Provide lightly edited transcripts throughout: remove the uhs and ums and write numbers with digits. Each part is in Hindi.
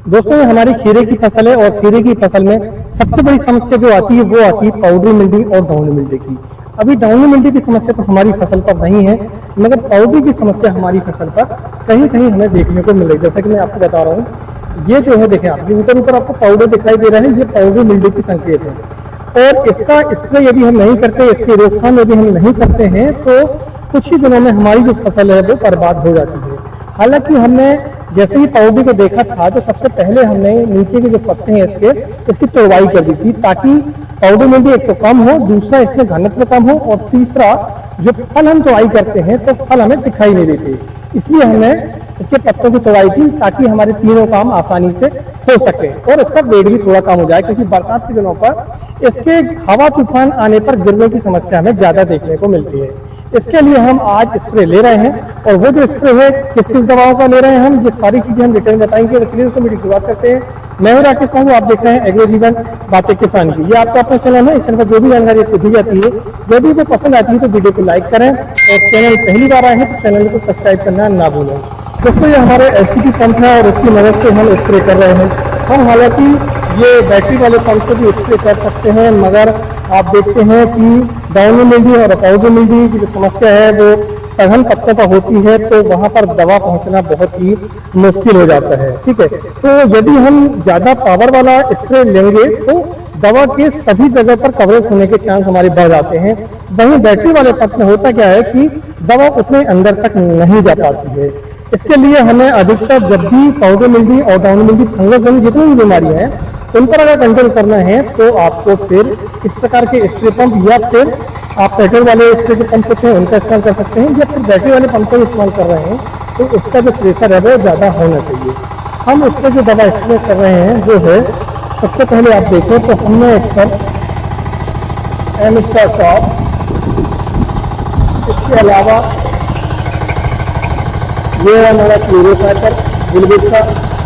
दोस्तों ये हमारी खीरे की फसल है और खीरे की फसल में सबसे बड़ी समस्या जो आती है वो आती है पाउडरी मिल्डी और डाउनी मिल्डी की। अभी डाउनी मिल्डी की समस्या तो हमारी फसल पर नहीं है, मगर पाउडरी की समस्या हमारी फसल पर कहीं कहीं हमें देखने को मिल रही है। जैसा कि मैं आपको बता रहा हूँ, ये जो है देखें आप, ऊपर ऊपर आपको पाउडर दिखाई दे रहा है, ये पाउडरी मिल्डी की संकेत है। और इसका स्प्रे यदि हम नहीं करते, इसकी रोकथाम यदि हम नहीं करते हैं तो कुछ ही दिनों में हमारी जो फसल है वो बर्बाद हो जाती है। हालांकि हमने जैसे ही पाउडर को देखा था तो सबसे पहले हमने नीचे के जो पत्ते हैं इसकी तोड़वाई कर दी थी, ताकि पाउडर में भी एक तो कम हो, दूसरा इसमें घनत्व कम हो, और तीसरा जो फल हम तोड़ाई करते हैं तो फल हमें दिखाई नहीं देते। इसलिए हमने इसके पत्तों की तोड़ाई की ताकि हमारे तीनों काम आसानी से हो सके और इसका वेट भी थोड़ा कम हो जाए, क्योंकि बरसात के दिनों पर इसके हवा तूफान आने पर गिरने की समस्या हमें ज्यादा देखने को मिलती है। इसके लिए हम आज स्प्रे ले रहे हैं, और वो जो स्प्रे है किस किस दवाओं का ले रहे हैं हम, ये सारी चीजें हम डिटेल बताएंगे। तो चलिए दोस्तों वीडियो की शुरुआत करते हैं। मैं हूं राकेश साहू, आप देख रहे हैं एग्रो जीवन बातें किसान की। ये आपका अपना चैनल है, इस चैनल पर जो भी जानकारी आपको दी जाती है, यदि वो पसंद आती है तो वीडियो को लाइक करें, और चैनल पहली बार आए हैं तो चैनल को सब्सक्राइब करना ना भूलें। दोस्तों ये हमारे एसटीपी पंप है और इसकी मदद से हम स्प्रे कर रहे हैं। हम हालांकि ये बैटरी वाले पंप से भी स्प्रे कर सकते हैं, मगर आप देखते हैं कि डाउनी मिल्डी और पाउडर मिल्डी की जो समस्या है वो सघन पत्तों पर होती है, तो वहां पर दवा पहुंचना बहुत ही मुश्किल हो जाता है। ठीक है, तो यदि हम ज्यादा पावर वाला स्प्रे लेंगे तो दवा के सभी जगह पर कवरेज होने के चांस हमारे बढ़ जाते हैं। वहीं बैटरी वाले पंप में होता क्या है कि दवा उतने अंदर तक नहीं जा पाती है। इसके लिए हमें अधिकतर जब भी पाउडर मिल्डी और डाउनी मिल्डी फंगस जैसी जितनी भी बीमारियां हैं उन पर अगर कंट्रोल करना है तो आपको फिर इस प्रकार के स्प्रे पंप, या फिर आप पेट्रोल वाले स्प्रे के पंप होते हैं उनका इस्तेमाल कर सकते हैं, या फिर बैटरी वाले पंप का इस्तेमाल कर रहे हैं तो उसका जो प्रेशर है वो ज़्यादा होना चाहिए। हम उस पर जो दवा स्प्रे कर रहे हैं वो है, सबसे पहले आप देखें तो हमने इस पर एमिस्टा टॉप, इसके अलावा ये है हमारा क्लोरोफाइटर बुलबुल का,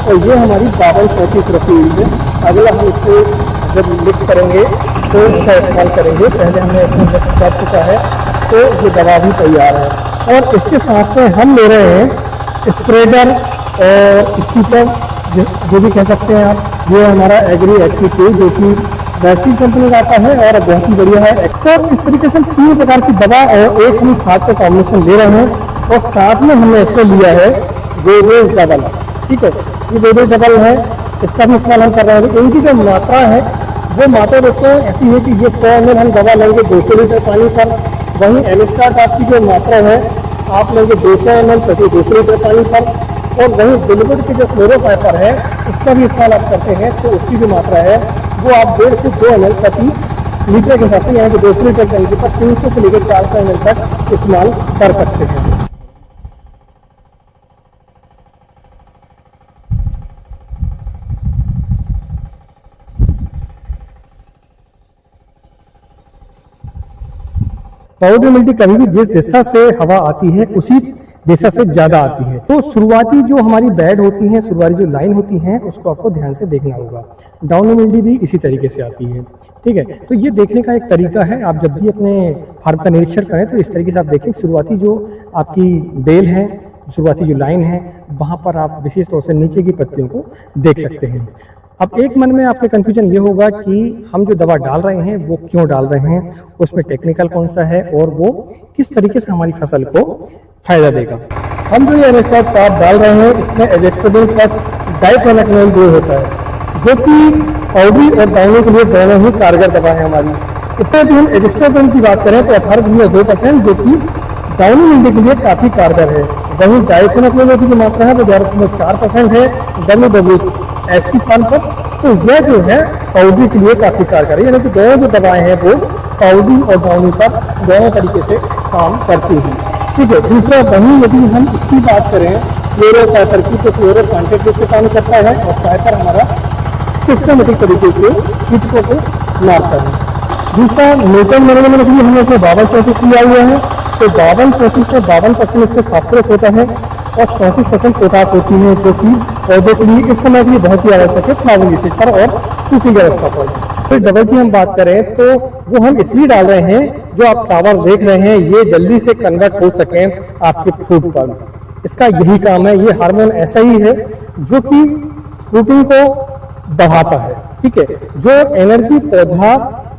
और ये हमारी 52-34 रसीद है। अगला हम इसको जब मिक्स करेंगे तो इसका इस्तेमाल करेंगे। पहले हमने इसमें मिक्स कर चुका है तो ये दवा भी तैयार है। और इसके साथ में हम ले रहे हैं स्प्रेडर और स्कीपर, जो भी कह सकते हैं आप। ये हमारा एग्री एक्टिव जो कि वैक्सीन कंपनी का आता है और बहुत ही बढ़िया है। तो इस तरीके से 3 प्रकार की दवा और एक हम खाद का कॉम्बिनेशन ले रहे हैं, और साथ में हमने इसमें लिया है वेवेज डबल। ठीक है, ये वेवेज डबल है, इसका भी इस्तेमाल हम कर रहे हैं। इनकी जो मात्रा है वो मात्रा दोस्तों ऐसी है कि ये 100 ml हम दवा लेंगे 200 लीटर पानी पर। वहीं एलिस्टार्ट आपकी जो मात्रा है आप लेंगे 200 ml प्रति 200 लीटर पानी पर। और वहीं बुलबुल की जो क्लोरोफाइटर है उसका भी इस्तेमाल आप करते हैं तो उसकी जो मात्रा है वो आप 1.5 से 2 ml प्रति लीटर के हिसाब से, यानी कि 200 लीटर टैंकी पर 300 से लेकर 400 ml तक इस्तेमाल कर सकते हैं। पाउडर मिल्डी कभी भी जिस दिशा से हवा आती है उसी दिशा से ज्यादा आती है। तो शुरुआती जो हमारी बेड होती है, शुरुआती जो लाइन होती है, उसको आपको ध्यान से देखना होगा। डाउनी मिल्डी भी इसी तरीके से आती है। ठीक है, तो ये देखने का एक तरीका है। आप जब भी अपने फार्म का निरीक्षण करें तो इस तरीके से आप देखें, शुरुआती जो आपकी बेल है, शुरुआती जो लाइन है, वहां पर आप विशेष तौर से नीचे की पत्तियों को देख सकते हैं। अब एक मन में आपके कंफ्यूजन ये होगा कि हम जो दवा डाल रहे हैं वो क्यों डाल रहे हैं, उसमें टेक्निकल कौन सा है और वो किस तरीके से हमारी फसल को फायदा देगा। हम जो ये एमिस्टा टॉप डाल रहे हैं इसमें एजेक्ट्रोबिन प्लस डाइक्लोरोक्विनोन 2 होता है, जो कि पाउडरी और डाउनी के लिए दोनों ही कारगर दवा है हमारी। इससे भी हम एजेक्ट्रोबिन की बात करें तो 18.2%, जो कि डाउनी मिल्डी के लिए काफी कारगर है। वहीं डाइक्लोरोक्विनोन की जो मात्रा है वो 4% है WWSC फॉर्म पर। तो यह जो है पाउडरी के लिए काफी कारगर है, यानी कि दोनों जो दवाएं हैं वो पाउडरी और डाउनी पर दोनों तरीके से काम करती हैं। ठीक है, दूसरा वहीं यदि हम इसकी बात करें क्लोरोफाइटर की, तो क्लोरोफाइटर से काम करता है और फाइटर हमारा सिस्टमेटिक तरीके से कीटकों को मारता है। दूसरा न्यूटन मैनेजमेंट के लिए हमने इसमें 52-34 लिया हुआ है। तो 52-34 में 52% इसमें फास्फोरस होता है और 34% पोटास होती है, जो कि पौधे के लिए इस समय के लिए बहुत ही आवश्यक है, फ्लावरिंग स्टेज पर और सूखी अवस्था पर। फिर डबल की हम बात करें तो वो हम इसलिए डाल रहे हैं, जो आप फ्लावर देख रहे हैं ये जल्दी से कन्वर्ट हो सके आपके फ्रूट पर। इसका यही काम है। ये हार्मोन ऐसा ही है जो कि फ्रूटिंग को बढ़ाता है। ठीक है, जो एनर्जी पौधा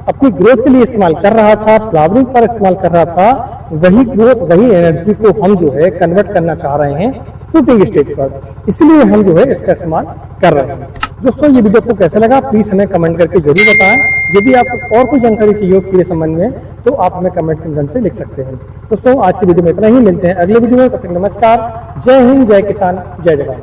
अपनी ग्रोथ के लिए इस्तेमाल कर रहा था, फ्लावरिंग पर इस्तेमाल कर रहा था, वही ग्रोथ वही एनर्जी को हम जो है कन्वर्ट करना चाह रहे हैं फ्रूटिंग स्टेज पर, इसलिए हम जो है इसका इस्तेमाल कर रहे हैं। दोस्तों ये वीडियो आपको कैसा लगा प्लीज हमें कमेंट करके जरूर बताएं। यदि आपको और कोई जानकारी चाहिए हो के संबंध में तो आप हमें कमेंट के माध्यम से लिख सकते हैं। दोस्तों आज की वीडियो में इतना ही, मिलते हैं अगले वीडियो में, तब तक नमस्कार, जय हिंद, जय किसान, जय जवान।